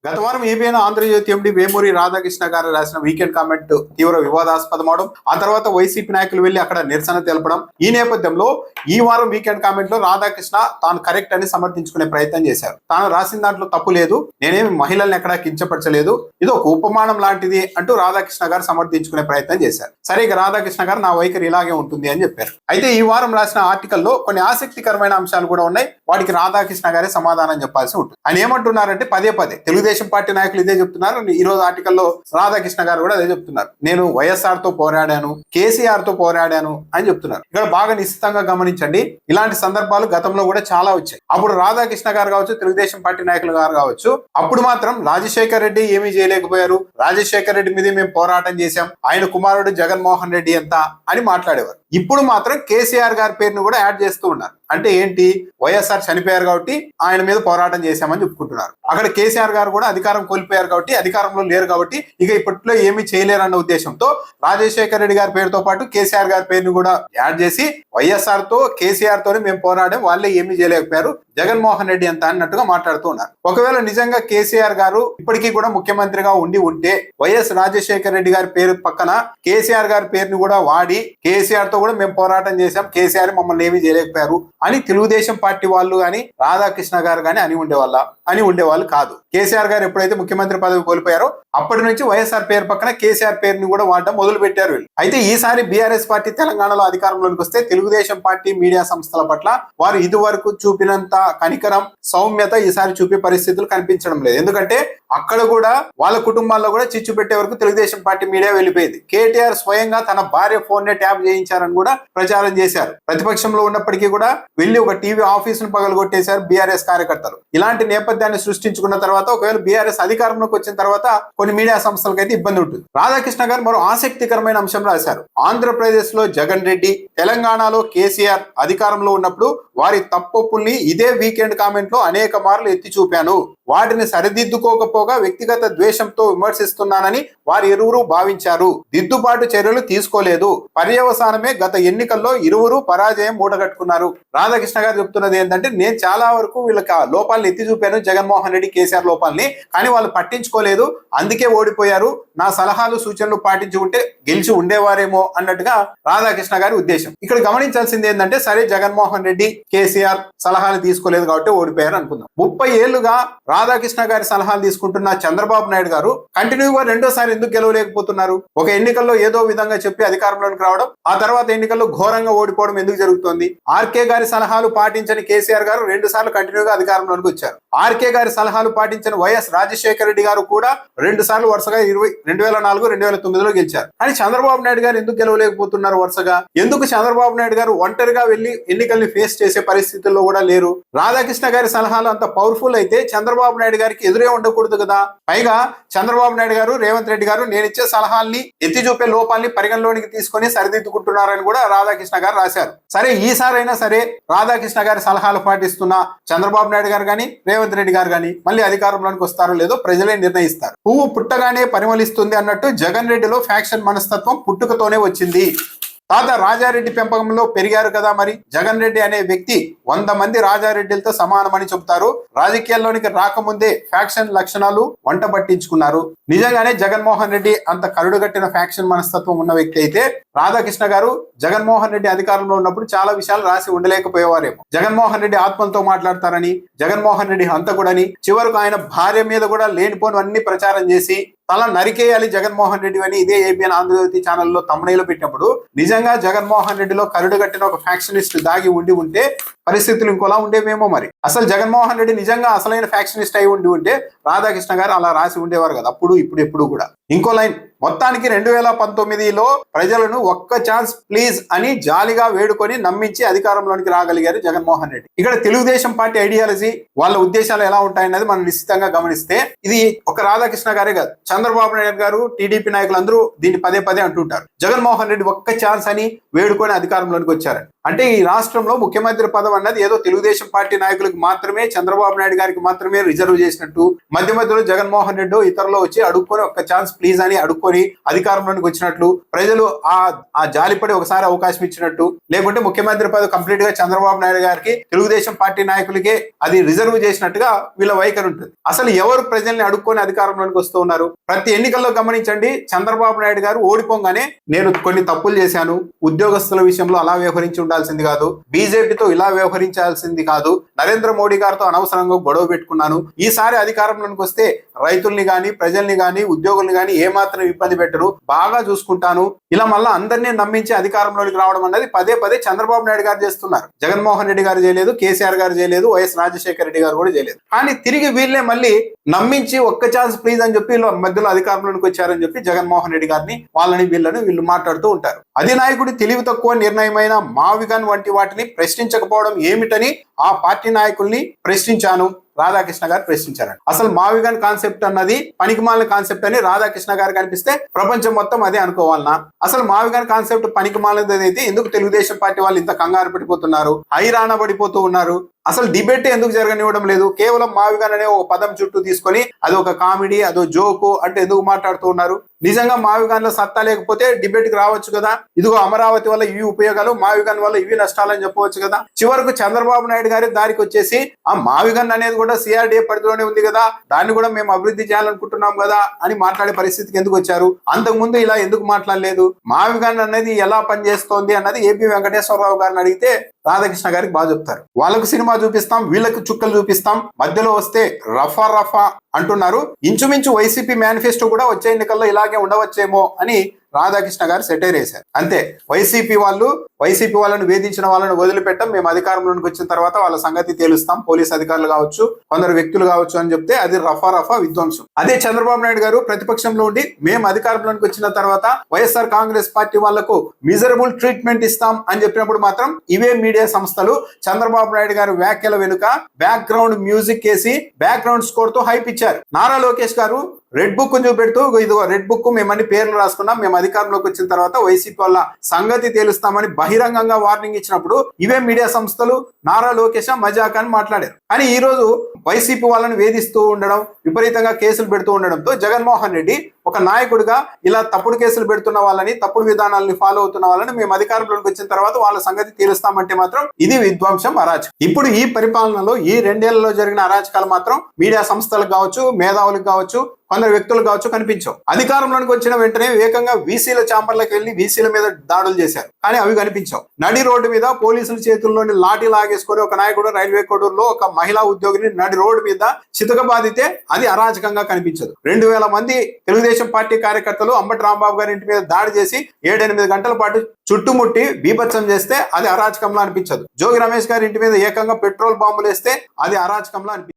గత వారం ఏబిఎన్ ఆంధ్రజ్యోతి ఎండి వేమూరి రాధాకృష్ణ గారు రాసిన వీకెండ్ కామెంట్ తీవ్ర వివాదాస్పదమవడం, ఆ తర్వాత వైసీపీ నాయకులు వెళ్లి అక్కడ నిరసన తెలపడం. ఈ నేపథ్యంలో ఈ వారం వీకెండ్ కామెంట్ లో రాధాకృష్ణ తాను కరెక్ట్ అని సమర్థించుకునే ప్రయత్నం చేశారు. తాను రాసిన దాంట్లో తప్పు లేదు, నేనేమి మహిళల్ని ఎక్కడా కించపరచలేదు, ఇది ఒక ఉపమానం లాంటిది అంటూ రాధాకృష్ణ గారు సమర్థించుకునే ప్రయత్నం చేశారు. సరే, ఇక రాధాకృష్ణ గారు నా వైఖరి ఇలాగే ఉంటుంది అని చెప్పారు. అయితే ఈ వారం రాసిన ఆర్టికల్లో కొన్ని ఆసక్తికరమైన అంశాలు కూడా ఉన్నాయి. వాటికి రాధాకృష్ణ గారే సమాధానం చెప్పాల్సి ఉంటుంది. ఆయన ఏమంటున్నారంటే, పదే తెలుగుదేశం పార్టీ నాయకులు ఇదే చెప్తున్నారు. ఈ రోజు ఆర్టికల్లో రాధాకృష్ణ గారు కూడా అదే చెప్తున్నారు. నేను వైఎస్ఆర్ తో పోరాడాను, కేసీఆర్ తో పోరాడాను అని చెప్తున్నారు. ఇక్కడ బాగా నిశ్చితంగా గమనించండి, ఇలాంటి సందర్భాలు గతంలో కూడా చాలా వచ్చాయి. అప్పుడు రాధాకృష్ణ గారు కావచ్చు, తెలుగుదేశం పార్టీ నాయకులు గారు కావచ్చు, అప్పుడు మాత్రం రాజశేఖర్ రెడ్డి ఏమీ చేయలేకపోయారు, రాజశేఖర్ రెడ్డి మీద మేము పోరాటం చేశాం, ఆయన కుమారుడు జగన్మోహన్ రెడ్డి ఎంత అని మాట్లాడేవారు. ఇప్పుడు మాత్రం కేసీఆర్ గారి పేరును కూడా యాడ్ చేస్తూ ఉన్నారు. అంటే ఏంటి, వైఎస్ఆర్ చనిపోయారు కాబట్టి ఆయన మీద పోరాటం చేశామని చెప్పుకుంటున్నారు. అక్కడ కేసీఆర్ గారు కూడా అధికారం కోల్పోయారు కాబట్టి, అధికారంలో లేరు కాబట్టి ఇక ఇప్పట్లో ఏమీ చేయలేరన్న ఉద్దేశంతో రాజశేఖర రెడ్డి గారి పేరుతో పాటు కేసీఆర్ గారి పేరును కూడా యాడ్ చేసి వైఎస్ఆర్ తో కేసీఆర్ తోనే మేము పోరాడాం, వాళ్ళే ఏమీ చేయలేకపోయారు, జగన్మోహన్ రెడ్డి అంత అన్నట్టుగా మాట్లాడుతూ ఉన్నారు. ఒకవేళ నిజంగా కేసీఆర్ గారు ఇప్పటికీ కూడా ముఖ్యమంత్రిగా ఉంటే వైఎస్ రాజశేఖర రెడ్డి గారి పేరు పక్కన కేసీఆర్ గారి పేరుని కూడా వాడి కేసీఆర్ తో కూడా మేము పోరాటం చేశాం, కేసీఆర్ మమ్మల్ని ఏమీ చేయలేకపోయారు అని తెలుగుదేశం పార్టీ వాళ్ళు కానీ రాధాకృష్ణ గారు కానీ అని ఉండేవాళ్ళు కాదు. కేసీఆర్ గారు ఎప్పుడైతే ముఖ్యమంత్రి పదవి కోల్పోయారో అప్పటి నుంచి వైఎస్ఆర్ పేరు పక్కన కేసీఆర్ పేరుని కూడా వాడడం మొదలు పెట్టారు వీళ్ళు. అయితే ఈసారి బీఆర్ఎస్ పార్టీ తెలంగాణలో అధికారంలోకి వస్తే తెలుగుదేశం పార్టీ మీడియా సంస్థల పట్ల వారు ఇదివరకు చూపినంత కనికరం, సౌమ్యత ఈసారి చూపే పరిస్థితులు కనిపించడం లేదు. ఎందుకంటే అక్కడ కూడా వాళ్ళ కుటుంబాల్లో కూడా చిచ్చు పెట్టే వరకు తెలుగుదేశం పార్టీ మీడియా వెళ్ళిపోయింది. కేటీఆర్ స్వయంగా తన భార్య ఫోన్ నే ట్యాప్ చేయించారని కూడా ప్రచారం చేశారు. ప్రతిపక్షంలో ఉన్నప్పటికీ కూడా వెళ్లి ఒక టీవీ ఆఫీసును పగలగొట్టేశారు బీఆర్ఎస్ కార్యకర్తలు. ఇలాంటి నేపథ్యాన్ని సృష్టించుకున్న తర్వాత ఒకవేళ బీఆర్ఎస్ అధికారంలోకి వచ్చిన తర్వాత కొన్ని మీడియా సంస్థలకైతే ఇబ్బంది ఉంటుంది. రాధాకృష్ణ గారు మరో ఆసక్తికరమైన అంశం రాశారు. ఆంధ్రప్రదేశ్ లో జగన్ రెడ్డి, తెలంగాణలో కేసీఆర్ అధికారంలో ఉన్నప్పుడు వారి తప్పొప్పుల్ని ఇదే వీకెండ్ కామెంట్ లో అనేక మార్లు ఎత్తి చూపాను. వాటిని సరిదిద్దుకోకపోగా వ్యక్తిగత ద్వేషంతో విమర్శిస్తున్నానని వారు ఇరువురు భావించారు. దిద్దుబాటు చర్యలు తీసుకోలేదు. పర్యవసానమే గత ఎన్నికల్లో ఇరువురు పరాజయం మూటగట్టుకున్నారు. రాధాకృష్ణ గారు చెప్తున్నది ఏంటంటే, నేను చాలా వరకు వీళ్ళకి లోపాలను ఎత్తి చూపాను, జగన్మోహన్ రెడ్డి కేసీఆర్ లోపాలని, కానీ వాళ్ళు పట్టించుకోలేదు, అందుకే ఓడిపోయారు. నా సలహాలు సూచనలు పాటించి ఉంటే గెలిచి ఉండేవారేమో అన్నట్టుగా రాధాకృష్ణ గారి ఉద్దేశం. ఇక్కడ గమనించాల్సింది ఏంటంటే, సరే జగన్మోహన్ రెడ్డి కేసీఆర్ సలహాలు తీసుకోలేదు కాబట్టి ఓడిపోయారు అనుకుందాం. 30 ఏళ్లుగా రాధాకృష్ణ గారి సలహాలు తీసుకుంటున్న చంద్రబాబు నాయుడు గారు కంటిన్యూగా రెండోసారి ఎందుకు గెలవలేకపోతున్నారు? ఒక ఎన్నికల్లో ఏదో విధంగా చెప్పి అధికారంలోకి రావడం, ఆ తర్వాత ఎన్నికల్లో ఘోరంగా ఓడిపోవడం ఎందుకు జరుగుతోంది? ఆర్కే గారి సలహాలు పాటించని కేసీఆర్ గారు 2 సార్లు కంటిన్యూగా అధికారంలోకి వచ్చారు. ఆర్కే గారి సలహాలు పాటించిన వైఎస్ రాజశేఖర రెడ్డి గారు కూడా 2 సార్లు వరుసగా 2004, 2009లో గెలిచారు. కానీ చంద్రబాబు నాయుడు గారు ఎందుకు గెలవలేకపోతున్నారు వరుసగా? ఎందుకు చంద్రబాబు నాయుడు గారు ఒంటరిగా వెళ్లి ఎన్నికల్ని ఫేస్ చేసే పరిస్థితుల్లో కూడా లేరు? రాధాకృష్ణ గారి సలహాలు అంత పవర్ఫుల్ అయితే చంద్రబాబు నాయుడు గారికి ఎదురే ఉండకూడదు కదా. పైగా చంద్రబాబు నాయుడు గారు, రేవంత్ రెడ్డి గారు నేను ఇచ్చే సలహాల్ని ఎత్తి చూపే లోపాలని పరిగణలోనికి తీసుకొని సరిదిద్దుకుంటున్నారని కూడా రాధాకృష్ణ గారు రాశారు. సరే, ఈసారైనా సరే రాధాకృష్ణ గారి సలహాలు పాటిస్తున్న చంద్రబాబు నాయుడు గారు కానీ రేవంత్ రెడ్డి గారు కానీ మళ్ళీ అధికారంలోకి వస్తారో లేదో ప్రజలే నిర్ణయిస్తారు. పువ్వు పుట్టగానే పరిమళిస్తుంది అన్నట్టు జగన్ రెడ్డిలో ఫ్యాక్షన్ మనస్తత్వం పుట్టుకతోనే వచ్చింది. తాత రాజారెడ్డి పెంపకంలో పెరిగారు కదా, మరి జగన్ రెడ్డి అనే వ్యక్తి 100 మంది రాజారెడ్డిలతో సమానమని చెబుతారు. రాజకీయాల్లోనికి రాకముందే ఫ్యాక్షన్ లక్షణాలు వంట పట్టించుకున్నారు. నిజంగానే జగన్మోహన్ రెడ్డి అంత కరుడుగట్టిన ఫ్యాక్షన్ మనస్తత్వం ఉన్న వ్యక్తి అయితే రాధాకృష్ణ గారు జగన్మోహన్ రెడ్డి అధికారంలో ఉన్నప్పుడు చాలా విషయాలు రాసి ఉండలేకపోయేవారేమో. జగన్మోహన్ రెడ్డి ఆత్మలతో మాట్లాడతారని, జగన్మోహన్ రెడ్డి హంతకుడని, చివరకు ఆయన భార్య మీద కూడా లేనిపోనివన్నీ ప్రచారం చేసి తల నరికేయాలి జగన్మోహన్ రెడ్డి అని ఇదే ఏబిఎన్ ఆంధ్రజ్యోతి ఛానల్లో తమ్ముడైలో పెట్టినప్పుడు నిజంగా జగన్మోహన్ రెడ్డిలో కరుడుగట్టిన ఒక ఫ్యాక్షనిస్ట్ దాగి ఉంటే పరిస్థితులు ఇంకోలా ఉండేవేమో. మరి అసలు జగన్మోహన్ రెడ్డి నిజంగా అసలైన ఫ్యాక్షనిస్ట్ అయి ఉంటే రాధాకృష్ణ గారు అలా రాసి ఉండేవారు కదా అప్పుడు, ఇప్పుడు ఎప్పుడు కూడా. ఇంకో లైన్, మొత్తానికి 2019లో ప్రజలను ఒక్క ఛాన్స్ ప్లీజ్ అని జాలిగా వేడుకొని నమ్మించి అధికారంలోనికి రాగలిగారు జగన్మోహన్ రెడ్డి. ఇక్కడ తెలుగుదేశం పార్టీ ఐడియాలజీ, వాళ్ళ ఉద్దేశాలు ఎలా ఉంటాయన్నది మనం నిశ్చితంగా గమనిస్తే ఇది ఒక రాధాకృష్ణ గారే కాదు, చంద్రబాబు నాయుడు గారు, టీడీపీ నాయకులు అందరూ దీన్ని పదే అంటుంటారు. జగన్మోహన్ రెడ్డి ఒక్క ఛాన్స్ అని వేడుకొని అధికారంలోనికి వచ్చారని. అంటే ఈ రాష్ట్రంలో ముఖ్యమంత్రి పదవి అన్నది ఏదో తెలుగుదేశం పార్టీ నాయకులకు మాత్రమే, చంద్రబాబు నాయుడు గారికి మాత్రమే రిజర్వ్ చేసినట్టు, మధ్య మధ్యలో జగన్మోహన్ రెడ్డి ఇతరులు వచ్చి అడుక్కొని ఒక్క ఛాన్స్ ప్లీజ్ అని అడుక్కొని అధికారంలోనికి వచ్చినట్లు, ప్రజలు ఆ జాలిపడి ఒకసారి అవకాశం ఇచ్చినట్టు, లేకుంటే ముఖ్యమంత్రి పదవి కంప్లీట్ గా చంద్రబాబు నాయుడు గారికి తెలుగుదేశం పార్టీ నాయకులకే అది రిజర్వ్ చేసినట్టుగా వీళ్ళ వైఖరి ఉంటుంది. అసలు ఎవరు ప్రజల్ని అడుక్కొని అధికారంలోనికి వస్తూ ఉన్నారు? ప్రతి ఎన్నికల్లో గమనించండి, చంద్రబాబు నాయుడు గారు ఓడిపోగానే నేను కొన్ని తప్పులు చేశాను, ఉద్యోగస్తుల విషయంలో అలా వ్యవహరించి ఉండాల్సింది కాదు, బీజేపీతో ఇలా వ్యవహరించాల్సింది కాదు, నరేంద్ర మోడీ గారితో అనవసరంగా గొడవ పెట్టుకున్నాను, ఈసారి అధికారంలోకి వస్తే రైతుల్ని గాని ప్రజల్ని గాని ఉద్యోగుల్ని గాని ఏమాత్రం ఇబ్బంది పెట్టరు, బాగా చూసుకుంటాను, ఇలా మళ్ళీ అందరినీ నమ్మించి అధికారంలోకి రావడం అన్నది పదే పదే చంద్రబాబు నాయుడు గారు చేస్తున్నారు. జగన్మోహన్ రెడ్డి గారు చేయలేదు, కేసీఆర్ గారు చేయలేదు, వైఎస్ రాజశేఖర రెడ్డి గారు కూడా చేయలేదు. కానీ తిరిగి వీళ్ళే మళ్ళీ నమ్మించి ఒక్క ఛాన్స్ ప్లీజ్ అని చెప్పి మధ్యలో అధికారంలోకి వచ్చారని చెప్పి జగన్మోహన్ రెడ్డి గారిని వీళ్ళు మాట్లాడుతూ ఉంటారు. అధినాయకుడి తెలివి తక్కువ నిర్ణయమైన మావిగన్ వంటి వాటిని ప్రశ్నించకపోవడం ఏమిటని ఆ పార్టీ నాయకుల్ని ప్రశ్నించాను. రాధాకృష్ణ గారు ప్రశ్నించారు. అసలు మావిగన్ కాన్సెప్ట్ అన్నది పనికిమాలిన కాన్సెప్ట్ అని రాధాకృష్ణ గారు కనిపిస్తే ప్రపంచం మొత్తం అదే అనుకోవాలనా? అసలు మావిగన్ కాన్సెప్ట్ పనికిమాలినది అయితే ఎందుకు తెలుగుదేశం పార్టీ వాళ్ళు ఇంత కంగారు పడిపోతున్నారు, హైరాణ పడిపోతూ ఉన్నారు? అసలు డిబేట్ ఎందుకు జరగనివ్వడం లేదు? కేవలం మావిగన్ అనే ఒక పదం చుట్టూ తీసుకొని అది ఒక కామెడీ, అదో జోకు అంటే ఎందుకు మాట్లాడుతూ ఉన్నారు? నిజంగా మావిగన్ లో సత్తా లేకపోతే డిబేట్ కి రావచ్చు కదా. ఇదిగో అమరావతి వల్ల ఇవి ఉపయోగాలు, మావిగన్ వల్ల ఇవి నష్టాలని చెప్పవచ్చు కదా. చివరకు చంద్రబాబు నాయుడు గారి దారికి వచ్చేసి ఆ మావిగన్ అనేది కూడా సిఆర్డీఏ పరిధిలోనే ఉంది కదా, దాన్ని కూడా మేము అభివృద్ధి చేయాలనుకుంటున్నాం కదా అని మాట్లాడే పరిస్థితికి ఎందుకు వచ్చారు? అంతకు ముందు ఇలా ఎందుకు మాట్లాడలేదు? మావిగన్ అనేది ఎలా పనిచేస్తోంది అన్నది ఏపీ వెంకటేశ్వరరావు గారిని అడిగితే రాధాకృష్ణ గారికి బాగా చెప్తారు. వాళ్ళకు సినిమా చూపిస్తాం, వీళ్ళకి చుక్కలు చూపిస్తాం, మధ్యలో వస్తే రఫా రఫా అంటున్నారు. ఇంచుమించు వైసీపీ మేనిఫెస్టో కూడా వచ్చే ఎన్నికల్లో ఇలాగే ఉండవచ్చేమో అని రాధాకృష్ణ గారు సెటైర్ వేశారు. అంతే, వైసీపీ వాళ్ళను వేధించిన వాళ్ళను వదిలిపెట్టం, మేము అధికారంలోకి వచ్చిన తర్వాత వాళ్ళ సంగతి తేలుస్తాం, పోలీస్ అధికారులు కావచ్చు, కొందరు వ్యక్తులు కావచ్చు అని చెప్తే అది రఫా విధ్వంసం. అదే చంద్రబాబు నాయుడు గారు ప్రతిపక్షంలో ఉండి మేము అధికారంలోకి వచ్చిన తర్వాత వైఎస్ఆర్ కాంగ్రెస్ పార్టీ వాళ్లకు మిజరబుల్ ట్రీట్మెంట్ ఇస్తాం అని చెప్పినప్పుడు మాత్రం ఇవే మీడియా సంస్థలు చంద్రబాబు నాయుడు గారు వ్యాఖ్యల వెనుక బ్యాక్గ్రౌండ్ మ్యూజిక్ వేసి బ్యాక్గ్రౌండ్ స్కోర్ తో హైప్ ఇచ్చారు. నారా లోకేష్ గారు రెడ్ బుక్ చూపెడుతూ ఇదిగో రెడ్ బుక్ మేమన్ని పేర్లు రాసుకున్నాం, మేము అధికారంలోకి వచ్చిన తర్వాత వైసీపీ వల్ల సంగతి తేలుస్తామని బహిరంగంగా వార్నింగ్ ఇచ్చినప్పుడు ఇవే మీడియా సంస్థలు నారా లోకేష్ మజాక్ అని మాట్లాడారు. కానీ ఈ రోజు వైసీపీ వాళ్ళని వేధిస్తూ ఉండడం, విపరీతంగా కేసులు పెడుతూ ఉండడంతో జగన్మోహన్ రెడ్డి ఒక నాయకుడిగా ఇలా తప్పుడు కేసులు పెడుతున్న వాళ్ళని, తప్పుడు విధానాలని ఫాలో అవుతున్న వాళ్ళని మేము అధికారంలోకి వచ్చిన తర్వాత వాళ్ళ సంగతి తీరుస్తామంటే మాత్రం ఇది విధ్వంసం, అరాచకం. ఇప్పుడు ఈ పరిపాలనలో ఈ 2 ఏళ్లలో జరిగిన అరాచకాలు మాత్రం మీడియా సంస్థలకు కావచ్చు, మేధావులకు కావచ్చు, కొందరు వ్యక్తులు కావచ్చు కనిపించవు. అధికారంలోకి వచ్చిన వెంటనే ఏకంగా వీసీల చాంబర్లకు వెళ్లి వీసీల మీద దాడులు చేశారు, కానీ అవి కనిపించవు. నడి రోడ్డు మీద పోలీసుల చేతుల్లోని లాఠీ లాగేసుకొని ఒక నాయకుడు రైల్వే కోడూరులో ఒక మహిళా ఉద్యోగిని నడి రోడ్డు మీద చితకబాదితే అది అరాచకంగా కనిపించదు. 2000 మంది తెలుగుదేశం పార్టీ కార్యకర్తలు అంబటి రాంబాబు గారి ఇంటి మీద దాడి చేసి 7-8 గంటల పాటు చుట్టుముట్టి బీభత్సం చేస్తే అది అరాచకంలా అనిపించదు. జోగి రమేష్ గారి ఇంటి మీద ఏకంగా పెట్రోల్ బాంబులు వేస్తే అది అరాచకంలా అనిపించదు.